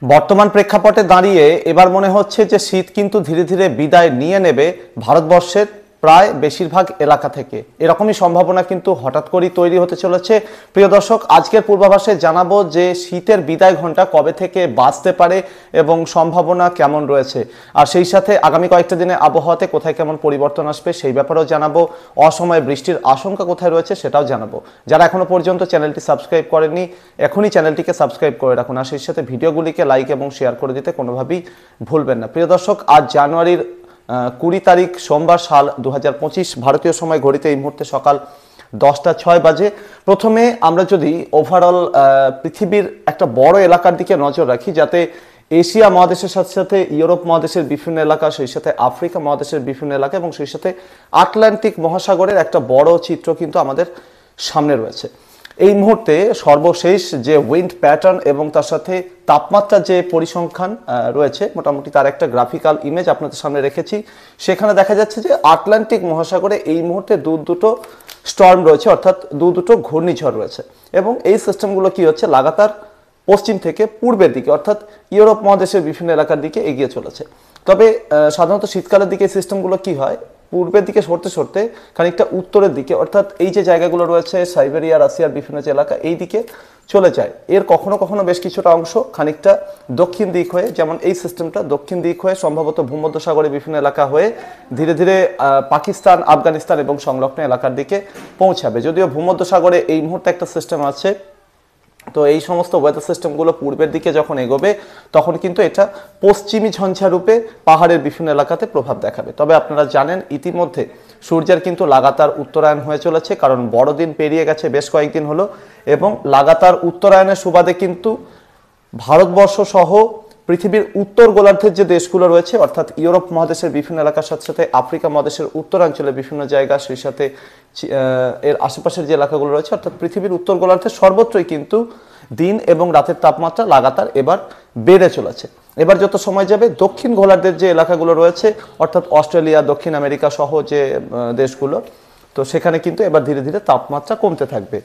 বর্তমান প্রেক্ষাপটে দাঁড়িয়ে এবার মনে হচ্ছে যে শীত কিন্তু ধীরে ধীরে বিদায় নিয়ে নেবে ভারতবর্ষের প্রায় বেশিরভাগ এলাকা থেকে। এরকমই সম্ভাবনা কিন্তু হঠাৎ করেই তৈরি হতে চলেছে। প্রিয় দর্শক, আজকের পূর্বাভাসে জানাবো যে শীতের বিদায় ঘণ্টা কবে থেকে বাজতে পারে এবং সম্ভাবনা কেমন রয়েছে, আর সেই সাথে আগামী কয়েকটা দিনে আবহাওয়াতে কোথায় কেমন পরিবর্তন আসবে সেই ব্যাপারেও জানাবো। অসময়ে বৃষ্টির আশঙ্কা কোথায় রয়েছে সেটাও জানাবো। যারা এখনো পর্যন্ত চ্যানেলটি সাবস্ক্রাইব করেননি এখনই চ্যানেলটিকে সাবস্ক্রাইব করে রাখুন, আর সেই সাথে ভিডিওগুলিকে লাইক এবং শেয়ার করে দিতে কোনোভাবেই ভুলবেন না। প্রিয় দর্শক, আজ জানুয়ারির 20 তারিখ সোমবার, সাল 2025, ভারতীয় সময় ঘড়িতে এই মুহূর্তে সকাল 10টা 6 বাজে। প্রথমে আমরা যদি ওভারঅল পৃথিবীর একটা বড় এলাকার দিকে নজর রাখি, যাতে এশিয়া মহাদেশের সাথে সাথে ইউরোপ মহাদেশের বিভিন্ন এলাকা, সেই সাথে আফ্রিকা মহাদেশের বিভিন্ন এলাকা এবং সেই সাথে আটলান্টিক মহাসাগরের একটা বড় চিত্র কিন্তু আমাদের সামনে রয়েছে। এই মুহূর্তে সর্বশেষ যে উইন্ড প্যাটার্ন এবং তার সাথে তাপমাত্রার যে পরিসংখ্যান রয়েছে, মোটামুটি তার একটা গ্রাফিক্যাল ইমেজ আপনাদের সামনে রেখেছি। সেখানে দেখা যাচ্ছে যে আটলান্টিক মহাসাগরে এই মুহূর্তে দুটো স্টর্ম রয়েছে, অর্থাৎ দুটো ঘূর্ণিঝড় রয়েছে এবং এই সিস্টেমগুলো কি হচ্ছে, লাগাতার পশ্চিম থেকে পূর্বের দিকে অর্থাৎ ইউরোপ মহাদেশের বিভিন্ন এলাকার দিকে এগিয়ে চলেছে। তবে সাধারণত শীতকালের দিকে এই সিস্টেমগুলো কি হয়, পূর্বের দিকে সরতে সরতে খানিকটা উত্তরের দিকে, অর্থাৎ এই যে জায়গাগুলো রয়েছে সাইবেরিয়া, রাশিয়ার বিভিন্ন যে এলাকা, এই দিকে চলে যায়। এর কখনো কখনো বেশ কিছুটা অংশ খানিকটা দক্ষিণ দিক হয়ে, যেমন এই সিস্টেমটা দক্ষিণ দিক হয়ে সম্ভবত ভূমধ্যসাগরের বিভিন্ন এলাকা হয়ে ধীরে ধীরে পাকিস্তান, আফগানিস্তান এবং সংলগ্ন এলাকার দিকে পৌঁছাবে। যদিও ভূমধ্যসাগরে এই মুহূর্তে একটা সিস্টেম আছে, তো এই সমস্ত ওয়েদার সিস্টেমগুলো পূর্বের দিকে যখন এগোবে তখন কিন্তু এটা পশ্চিমী ঝঞ্ঝা রূপে পাহাড়ের বিভিন্ন এলাকাতে প্রভাব দেখাবে। তবে আপনারা জানেন ইতিমধ্যে সূর্যের কিন্তু লাগাতার উত্তরায়ণ হয়ে চলেছে, কারণ বড়দিন পেরিয়ে গেছে বেশ কয়েকদিন হলো এবং লাগাতার উত্তরায়ণের সুবাদে কিন্তু ভারতবর্ষ সহ পৃথিবীর উত্তর গোলার্ধের যে দেশগুলো রয়েছে, অর্থাৎ ইউরোপ মহাদেশের বিভিন্ন এলাকার সাথে সাথে আফ্রিকা মহাদেশের উত্তরাঞ্চলের বিভিন্ন জায়গা, সেই সাথে এর আশেপাশের যে এলাকাগুলো রয়েছে, অর্থাৎ পৃথিবীর উত্তর গোলার্ধের সর্বত্রই কিন্তু দিন এবং রাতের তাপমাত্রা লাগাতার এবার বেড়ে চলেছে। এবার যত সময় যাবে দক্ষিণ গোলার্ধের যে এলাকাগুলো রয়েছে, অর্থাৎ অস্ট্রেলিয়া, দক্ষিণ আমেরিকা সহ যে দেশগুলো, তো সেখানে কিন্তু এবার ধীরে ধীরে তাপমাত্রা কমতে থাকবে।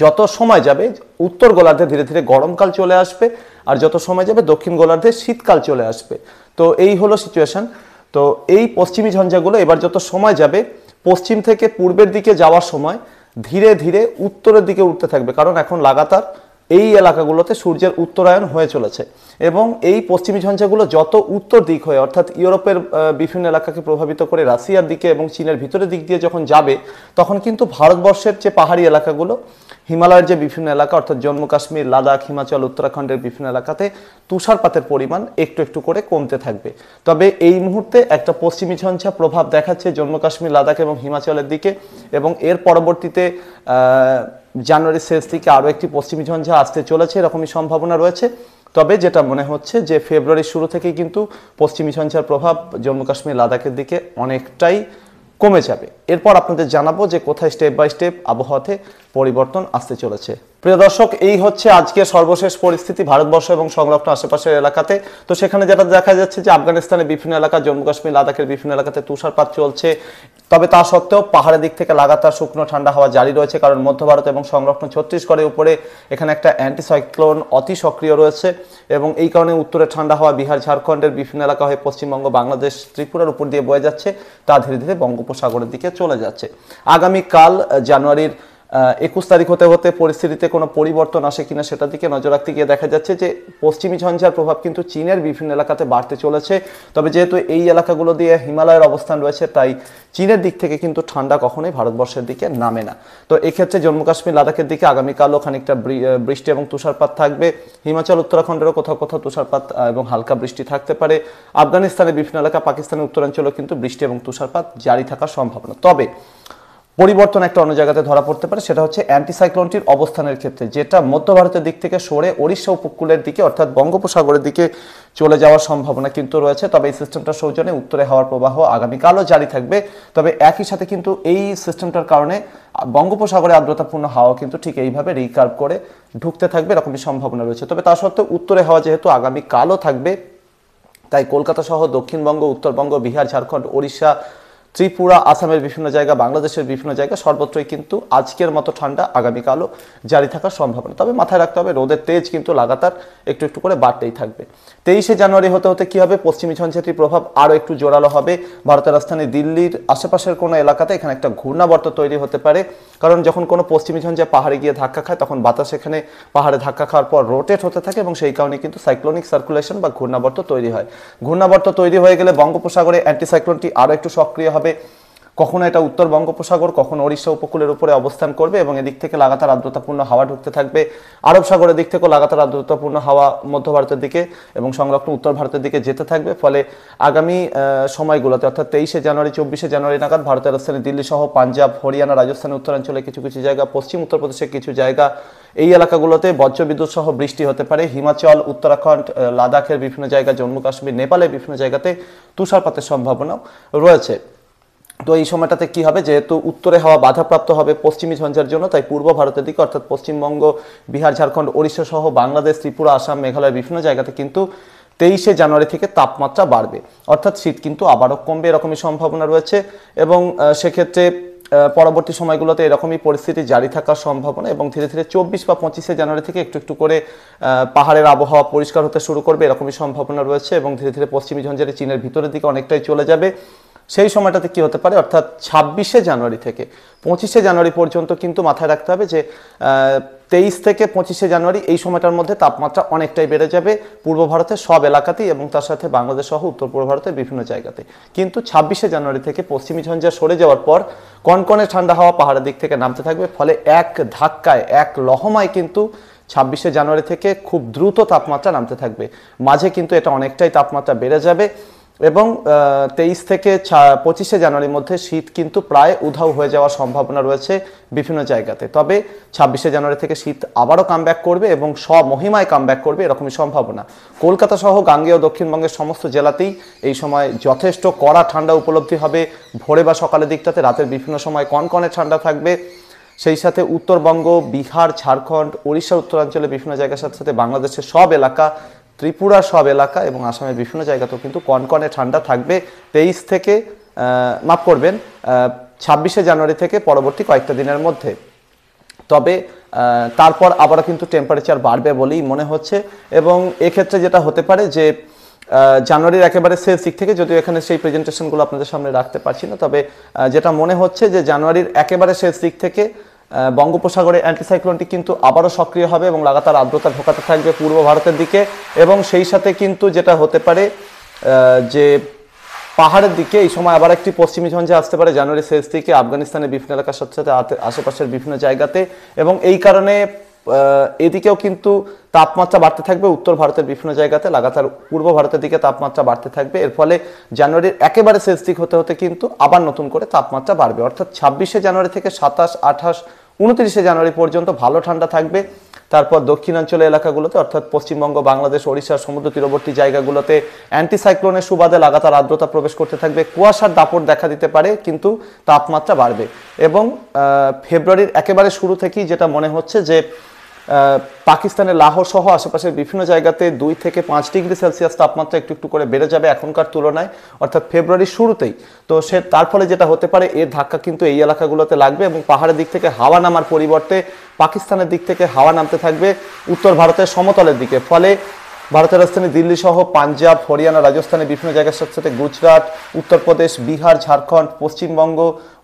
যত সময় যাবে উত্তর গোলার্ধে ধীরে ধীরে গরমকাল চলে আসবে, আর যত সময় যাবে দক্ষিণ গোলার্ধে শীতকাল চলে আসবে। তো এই হলো সিচুয়েশন। তো এই পশ্চিমী ঝঞ্ঝাগুলো এবার যত সময় যাবে পশ্চিম থেকে পূর্বের দিকে যাওয়ার সময় ধীরে ধীরে উত্তরের দিকে উঠতে থাকবে, কারণ এখন লাগাতার এই এলাকাগুলোতে সূর্যের উত্তরায়ণ হয়ে চলেছে এবং এই পশ্চিমী ঝঞ্ঝাগুলো যত উত্তর দিক হয়ে, অর্থাৎ ইউরোপের বিভিন্ন এলাকাকে প্রভাবিত করে রাশিয়ার দিকে এবং চীনের ভিতরের দিক দিয়ে যখন যাবে, তখন কিন্তু ভারতবর্ষের যে পাহাড়ি এলাকাগুলো, হিমালয়ের যে বিভিন্ন এলাকা, অর্থাৎ জম্মু কাশ্মীর, লাদাখ, হিমাচল, উত্তরাখণ্ডের বিভিন্ন এলাকাতে তুষারপাতের পরিমাণ একটু একটু করে কমতে থাকবে। তবে এই মুহূর্তে একটা পশ্চিমী ঝঞ্ঝা প্রভাব দেখাচ্ছে জম্মু কাশ্মীর, লাদাখ এবং হিমাচলের দিকে, এবং এর পরবর্তীতে জানুয়ারির শেষ দিকে আরও একটি পশ্চিমী ঝঞ্ঝা আসতে চলেছে, এরকমই সম্ভাবনা রয়েছে। তবে যেটা মনে হচ্ছে যে ফেব্রুয়ারির শুরু থেকেই কিন্তু পশ্চিমী ঝঞ্ঝার প্রভাব জম্মু কাশ্মীর, লাদাখের দিকে অনেকটাই কমে যাবে। এরপর আপনাদের জানাবো যে কোথায় স্টেপ বাই স্টেপ আবহাওয়াতে পরিবর্তন আসতে চলেছে। প্রিয় দর্শক, এই হচ্ছে আজকে সর্বশেষ পরিস্থিতি ভারতবর্ষ এবং সংলগ্ন আশেপাশের এলাকাতে। তো সেখানে যেটা দেখা যাচ্ছে যে আফগানিস্তানের বিভিন্ন এলাকা, জম্মু কাশ্মীর, লাদাখের বিভিন্ন এলাকাতে তুষারপাত চলছে। তবে তা সত্ত্বেও পাহাড়ের দিক থেকে লাগাতার শুকনো ঠান্ডা হাওয়া জারি রয়েছে, কারণ মধ্য ভারত এবং সংলগ্ন ছত্তিশগড়ের উপরে এখানে একটা অ্যান্টিসাইক্লোন অতি সক্রিয় রয়েছে এবং এই কারণে উত্তরে ঠান্ডা হাওয়া বিহার, ঝাড়খণ্ডের বিভিন্ন এলাকা হয়ে পশ্চিমবঙ্গ, বাংলাদেশ, ত্রিপুরার উপর দিয়ে বয়ে যাচ্ছে, তা ধীরে ধীরে বঙ্গোপসাগরের দিকে চলে যাচ্ছে। আগামীকাল জানুয়ারির 21 তারিখ হতে হতে পরিস্থিতিতে কোনো পরিবর্তন আসে কিনা সেটার দিকে নজর রাখতে গিয়ে দেখা যাচ্ছে যে পশ্চিমী ঝঞ্ঝার প্রভাব কিন্তু চীনের বিভিন্ন এলাকাতে বাড়তে চলেছে। তবে যেহেতু এই এলাকাগুলো দিয়ে হিমালয়ের অবস্থান রয়েছে, তাই চীনের দিক থেকে কিন্তু ঠান্ডা কখনোই ভারতবর্ষের দিকে নামে না। তো এক্ষেত্রে জম্মু কাশ্মীর, লাদাখের দিকে আগামীকালও খানিকটা বৃষ্টি এবং তুষারপাত থাকবে। হিমাচল, উত্তরাখণ্ডেরও কোথাও কোথাও তুষারপাত এবং হালকা বৃষ্টি থাকতে পারে। আফগানিস্তানের বিভিন্ন এলাকা, পাকিস্তানের উত্তরাঞ্চলেও কিন্তু বৃষ্টি এবং তুষারপাত জারি থাকার সম্ভাবনা। তবে পরিবর্তন একটা অন্য জায়গাতে ধরা পড়তে পারে, সেটা হচ্ছে অ্যান্টিসাইক্লোনটির অবস্থানের ক্ষেত্রে, যেটা মধ্য ভারতের দিক থেকে সরে ওড়িশা উপকূলের দিকে অর্থাৎ বঙ্গোপসাগরের দিকে চলে যাওয়ার সম্ভাবনা কিন্তু রয়েছে। তবে এই সিস্টেমটার সৌজন্যে উত্তরে হাওয়ার প্রবাহ আগামীকালও জারি থাকবে। তবে একই সাথে কিন্তু এই সিস্টেমটার কারণে বঙ্গোপসাগরে আর্দ্রতাপূর্ণ হাওয়া কিন্তু ঠিক এইভাবে রিকার্ভ করে ঢুকতে থাকবে, এরকমই সম্ভাবনা রয়েছে। তবে তা সত্ত্বেও উত্তরে হাওয়া যেহেতু আগামীকালও থাকবে, তাই কলকাতা সহ দক্ষিণবঙ্গ, উত্তরবঙ্গ, বিহার, ঝাড়খণ্ড, ওড়িশা, ত্রিপুরা, আসামের বিভিন্ন জায়গা, বাংলাদেশের বিভিন্ন জায়গা সর্বত্রই কিন্তু আজকের মতো ঠান্ডা আগামীকালও জারি থাকার সম্ভাবনা। তবে মাথায় রাখতে হবে রোদের তেজ কিন্তু লাগাতার একটু একটু করে বাড়তেই থাকবে। 23শে জানুয়ারি হতে হতে কি হবে, পশ্চিমী ঝঞ্ঝাটির প্রভাব আরও একটু জোরালো হবে। ভারতের রাজধানী দিল্লির আশেপাশের কোনো এলাকাতে এখানে একটা ঘূর্ণাবর্ত তৈরি হতে পারে, কারণ যখন কোনো পশ্চিমী ঝঞ্ঝা পাহাড়ে গিয়ে ধাক্কা খায় তখন বাতাস এখানে পাহাড়ে ধাক্কা খাওয়ার পর রোটেট হতে থাকে এবং সেই কারণে কিন্তু সাইক্লোনিক সার্কুলেশন বা ঘূর্ণাবর্ত তৈরি হয়। ঘূর্ণাবর্ত তৈরি হয়ে গেলে বঙ্গোপসাগরে অ্যান্টিসাইক্লোনটি আরও একটু সক্রিয় হবে। কখনো এটা উত্তর বঙ্গোপসাগর, কখনো ওড়িশা উপকূলের উপরে অবস্থান করবে এবং এদিক থেকে লাগাতার আর্দ্রতাপূর্ণ হাওয়া ঢুকতে থাকবে। আরব সাগরের দিক থেকেও লাগাতার আর্দ্রতাপূর্ণ হাওয়া মধ্য ভারতের দিকে এবং সংলগ্ন উত্তর ভারতের দিকে যেতে থাকবে। ফলে আগামী সময়গুলোতে অর্থাৎ 23শে জানুয়ারি 24শে জানুয়ারি নাগাদ ভারতের রাজধানী দিল্লি সহ পাঞ্জাব, হরিয়ানা, রাজস্থানের উত্তরাঞ্চলে কিছু কিছু জায়গা, পশ্চিম উত্তরপ্রদেশের কিছু জায়গা, এই এলাকাগুলোতে বজ্রবিদ্যুৎ সহ বৃষ্টি হতে পারে। হিমাচল, উত্তরাখণ্ড, লাদাখের বিভিন্ন জায়গা, জম্মু কাশ্মীর, নেপালের বিভিন্ন জায়গাতে তুষারপাতের সম্ভাবনাও রয়েছে। তো এই সময়টাতে কি হবে, যেহেতু উত্তরে হাওয়া বাধাপ্রাপ্ত হবে পশ্চিমী ঝঞ্ঝার জন্য, তাই পূর্ব ভারতের দিকে অর্থাৎ পশ্চিমবঙ্গ, বিহার, ঝাড়খণ্ড, ওড়িশা সহ বাংলাদেশ, ত্রিপুরা, আসাম, মেঘালয়ের বিভিন্ন জায়গাতে কিন্তু 23শে জানুয়ারি থেকে তাপমাত্রা বাড়বে, অর্থাৎ শীত কিন্তু আবারও কমবে এরকমই সম্ভাবনা রয়েছে। এবং সেক্ষেত্রে পরবর্তী সময়গুলোতে এরকমই পরিস্থিতি জারি থাকার সম্ভাবনা এবং ধীরে ধীরে 24 বা 25শে জানুয়ারি থেকে একটু একটু করে পাহাড়ের আবহাওয়া পরিষ্কার হতে শুরু করবে এরকমই সম্ভাবনা রয়েছে এবং ধীরে ধীরে পশ্চিমী ঝঞ্ঝাটি চীনের ভিতরের দিকে অনেকটাই চলে যাবে। সেই সময়টাতে কি হতে পারে, অর্থাৎ 26শে জানুয়ারি থেকে 25শে জানুয়ারি পর্যন্ত কিন্তু মাথায় রাখতে হবে যে 23 থেকে 25শে জানুয়ারি এই সময়টার মধ্যে তাপমাত্রা অনেকটাই বেড়ে যাবে পূর্ব ভারতের সব এলাকাতেই এবং তার সাথে বাংলাদেশ সহ উত্তর পূর্ব ভারতের বিভিন্ন জায়গাতে। কিন্তু 26শে জানুয়ারি থেকে পশ্চিমী ঝঞ্ঝা সরে যাওয়ার পর কনকনে ঠান্ডা হাওয়া পাহাড়ের দিক থেকে নামতে থাকবে, ফলে এক ধাক্কায় এক লহমায় কিন্তু 26শে জানুয়ারি থেকে খুব দ্রুত তাপমাত্রা নামতে থাকবে। মাঝে কিন্তু এটা অনেকটাই তাপমাত্রা বেড়ে যাবে এবং 23 থেকে 25শে জানুয়ারির মধ্যে শীত কিন্তু প্রায় উধাও হয়ে যাওয়ার সম্ভাবনা রয়েছে বিভিন্ন জায়গাতে। তবে 26শে জানুয়ারি থেকে শীত আবারও কামব্যাক করবে এবং স্বমহিমায় কামব্যাক করবে এরকমই সম্ভাবনা। কলকাতা সহ গাঙ্গেয় দক্ষিণবঙ্গের সমস্ত জেলাতেই এই সময় যথেষ্ট কড়া ঠান্ডা উপলব্ধি হবে। ভোরে বা সকালের দিকটাতে, রাতের বিভিন্ন সময় কনকনে ঠান্ডা থাকবে। সেই সাথে উত্তরবঙ্গ, বিহার, ঝাড়খণ্ড, ওড়িশার উত্তরাঞ্চলে বিভিন্ন জায়গার সাথে সাথে বাংলাদেশের সব এলাকা, ত্রিপুরার সব এলাকা এবং আসামের বিভিন্ন জায়গাতেও কিন্তু কনকনে ঠান্ডা থাকবে 23 থেকে 26শে জানুয়ারি থেকে পরবর্তী কয়েকটা দিনের মধ্যে। তবে তারপর আবারও কিন্তু টেম্পারেচার বাড়বে বলেই মনে হচ্ছে এবং এক্ষেত্রে যেটা হতে পারে যে জানুয়ারির একেবারে শেষ দিক থেকে, যদিও এখানে সেই প্রেজেন্টেশনগুলো আপনাদের সামনে রাখতে পারছি না, তবে যেটা মনে হচ্ছে যে জানুয়ারির একেবারে শেষ দিক থেকে বঙ্গোপসাগরে অ্যান্টিসাইক্লোনটি কিন্তু আবারও সক্রিয় হবে এবং লাগাতার আর্দ্রতা ঢোকাতে থাকবে পূর্ব ভারতের দিকে এবং সেই সাথে কিন্তু যেটা হতে পারে যে পাহাড়ের দিকে এই সময় আবার একটি পশ্চিমী ঝঞ্ঝা আসতে পারে জানুয়ারির শেষ দিকে আফগানিস্তানের বিভিন্ন এলাকার সাথে সাথে আশেপাশের বিভিন্ন জায়গাতে এবং এই কারণে এদিকেও কিন্তু তাপমাত্রা বাড়তে থাকবে উত্তর ভারতের বিভিন্ন জায়গাতে, লাগাতার পূর্ব ভারতের দিকে তাপমাত্রা বাড়তে থাকবে। এর ফলে জানুয়ারির একেবারে শেষ দিক হতে হতে কিন্তু আবার নতুন করে তাপমাত্রা বাড়বে, অর্থাৎ 26শে জানুয়ারি থেকে 27, 28, 29শে জানুয়ারি পর্যন্ত ভালো ঠান্ডা থাকবে। তারপর দক্ষিণাঞ্চলের এলাকাগুলোতে অর্থাৎ পশ্চিমবঙ্গ, বাংলাদেশ, ওড়িশা সমুদ্র তীরবর্তী জায়গাগুলোতে অ্যান্টিসাইক্লোনের সুবাদে লাগাতার আর্দ্রতা প্রবেশ করতে থাকবে, কুয়াশার দাপট দেখা দিতে পারে কিন্তু তাপমাত্রা বাড়বে। এবং ফেব্রুয়ারির একেবারে শুরু থেকেই যেটা মনে হচ্ছে যে পাকিস্তানের লাহোর সহ আশেপাশের বিভিন্ন জায়গাতে 2 থেকে 5 ডিগ্রি সেলসিয়াস তাপমাত্রা একটু একটু করে বেড়ে যাবে এখনকার তুলনায়, অর্থাৎ ফেব্রুয়ারির শুরুতেই। তো তার ফলে যেটা হতে পারে এর ধাক্কা কিন্তু এই এলাকাগুলোতে লাগবে এবং পাহাড়ের দিক থেকে হাওয়া নামার পরিবর্তে পাকিস্তানের দিক থেকে হাওয়া নামতে থাকবে উত্তর ভারতের সমতলের দিকে। ফলে ভারতের রাজধানী দিল্লি সহ পাঞ্জাব, হরিয়ানা, রাজস্থানের বিভিন্ন জায়গার সাথে সাথে গুজরাট, উত্তরপ্রদেশ, বিহার, ঝাড়খণ্ড, পশ্চিমবঙ্গ,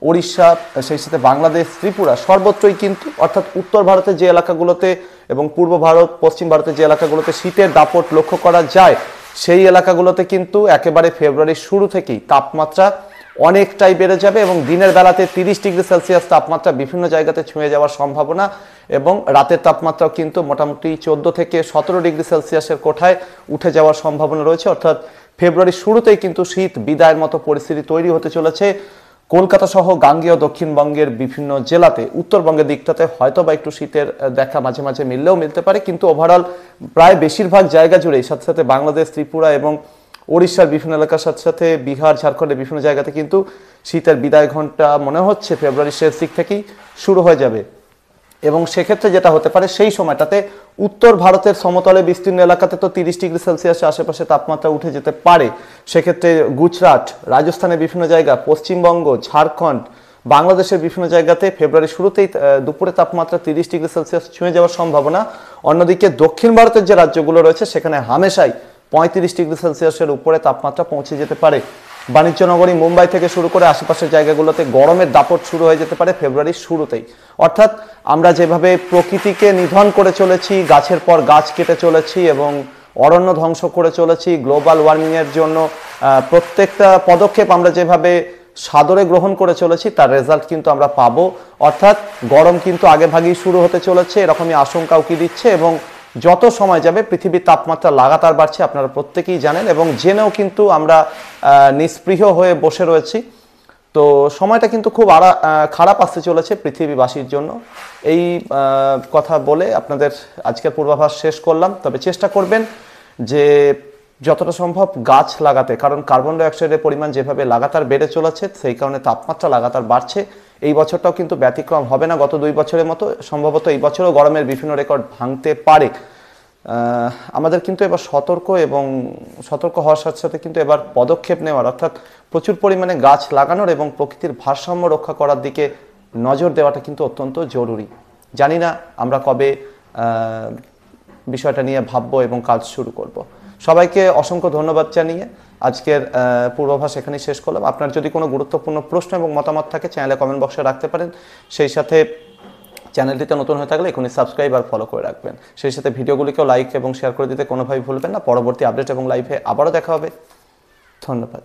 ওড়িশা, সেই সাথে বাংলাদেশ, ত্রিপুরা সর্বত্রই কিন্তু অর্থাৎ উত্তর ভারতের যে এলাকাগুলোতে এবং পূর্ব ভারত, পশ্চিম ভারতের যে এলাকাগুলোতে শীতের দাপট লক্ষ্য করা যায় সেই এলাকাগুলোতে কিন্তু একেবারে ফেব্রুয়ারির শুরু থেকেই তাপমাত্রা অনেকটাই বেড়ে যাবে এবং দিনের বেলাতে 30 ডিগ্রি সেলসিয়াস তাপমাত্রা বিভিন্ন জায়গাতে ছুঁয়ে যাওয়ার সম্ভাবনা এবং রাতের তাপমাত্রাও কিন্তু মোটামুটি 14 থেকে 17 ডিগ্রি সেলসিয়াসের কোঠায় উঠে যাওয়ার সম্ভাবনা রয়েছে। অর্থাৎ ফেব্রুয়ারির শুরুতেই কিন্তু শীত বিদায়ের মতো পরিস্থিতি তৈরি হতে চলেছে কলকাতা সহ গাঙ্গেয় দক্ষিণবঙ্গের বিভিন্ন জেলাতে। উত্তরবঙ্গের দিকটাতে হয়তো বা একটু শীতের দেখা মাঝে মাঝে মিললেও মিলতে পারে, কিন্তু ওভারঅল প্রায় বেশিরভাগ জায়গা জুড়েই সাথে সাথে বাংলাদেশ, ত্রিপুরা এবং ওড়িশার বিভিন্ন এলাকার সাথে সাথে বিহার, ঝাড়খণ্ডের বিভিন্ন জায়গাতে কিন্তু শীতের বিদায় ঘন্টা মনে হচ্ছে ফেব্রুয়ারির শেষ দিক থেকেই শুরু হয়ে যাবে। এবং সেক্ষেত্রে যেটা হতে পারে সেই সময়টাতে উত্তর ভারতের সমতলে বিস্তীর্ণ এলাকাতে তো 30 ডিগ্রি সেলসিয়াসের আশেপাশে তাপমাত্রা উঠে যেতে পারে। সেক্ষেত্রে গুজরাট, রাজস্থানের বিভিন্ন জায়গা, পশ্চিমবঙ্গ, ঝাড়খণ্ড, বাংলাদেশের বিভিন্ন জায়গাতে ফেব্রুয়ারির শুরুতেই দুপুরে তাপমাত্রা 30 ডিগ্রি সেলসিয়াস ছুঁয়ে যাওয়ার সম্ভাবনা। অন্যদিকে দক্ষিণ ভারতের যে রাজ্যগুলো রয়েছে সেখানে হামেশাই 35 ডিগ্রি সেলসিয়াসের উপরে তাপমাত্রা পৌঁছে যেতে পারে। বাণিজ্য নগরী মুম্বাই থেকে শুরু করে আশেপাশের জায়গাগুলোতে গরমের দাপট শুরু হয়ে যেতে পারে ফেব্রুয়ারির শুরুতেই। অর্থাৎ আমরা যেভাবে প্রকৃতিকে নিধন করে চলেছি, গাছের পর গাছ কেটে চলেছি এবং অরণ্য ধ্বংস করে চলেছি, গ্লোবাল ওয়ার্মিংয়ের জন্য প্রত্যেকটা পদক্ষেপ আমরা যেভাবে সাদরে গ্রহণ করে চলেছি তার রেজাল্ট কিন্তু আমরা পাবো। অর্থাৎ গরম কিন্তু আগেভাগেই শুরু হতে চলেছে, এরকমই আশঙ্কাও কি দিচ্ছে। এবং যত সময় যাবে পৃথিবীর তাপমাত্রা লাগাতার বাড়ছে, আপনারা প্রত্যেকেই জানেন এবং জেনেও কিন্তু আমরা নিস্পৃহ হয়ে বসে রয়েছি। তো সময়টা কিন্তু খুব খারাপ আসতে চলেছে পৃথিবীবাসীর জন্য। এই কথা বলে আপনাদের আজকের পূর্বাভাস শেষ করলাম। তবে চেষ্টা করবেন যে যতটা সম্ভব গাছ লাগাতে, কারণ কার্বন ডাইঅক্সাইডের পরিমাণ যেভাবে লাগাতার বেড়ে চলেছে সেই কারণে তাপমাত্রা লাগাতার বাড়ছে। এই বছরটাও কিন্তু ব্যতিক্রম হবে না গত 2 বছরের মতো। সম্ভবত এই বছরও গরমের বিভিন্ন রেকর্ড ভাঙতে পারে। আমাদের কিন্তু এবার সতর্ক হওয়ার সাথে সাথে কিন্তু এবার পদক্ষেপ নেওয়ার, অর্থাৎ প্রচুর পরিমাণে গাছ লাগানোর এবং প্রকৃতির ভারসাম্য রক্ষা করার দিকে নজর দেওয়াটা কিন্তু অত্যন্ত জরুরি। জানি না আমরা কবে বিষয়টা নিয়ে ভাববো এবং কাজ শুরু করব। সবাইকে অসংখ্য ধন্যবাদ জানিয়ে আজকের পূর্বাভাস এখানেই শেষ করলাম। আপনার যদি কোনো গুরুত্বপূর্ণ প্রশ্ন এবং মতামত থাকে চ্যানেলে কমেন্ট বক্সে রাখতে পারেন। সেই সাথে চ্যানেলটিতে নতুন হয়ে থাকলে এখনই সাবস্ক্রাইব আর ফলো করে রাখবেন। সেই সাথে ভিডিওগুলিকেও লাইক এবং শেয়ার করে দিতে কোনোভাবেই ভুলবেন না। পরবর্তী আপডেট এবং লাইভে আবারও দেখা হবে। ধন্যবাদ।